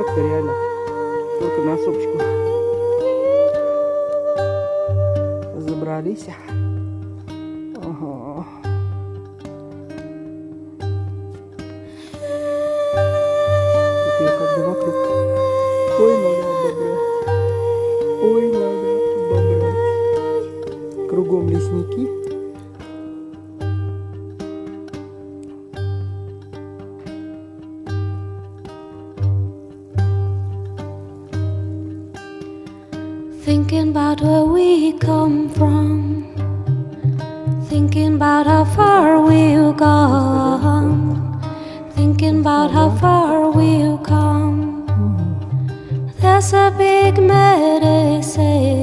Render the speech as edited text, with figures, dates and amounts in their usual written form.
сопка, реально. Только на сопочку забрались. Ага. Тут я как бы вокруг. Ой, надо обобрать. Ой, надо обобрать. Кругом лесники. Thinking about where we come from, thinking about how far we've gone, thinking about how far we've come. There's a big medicine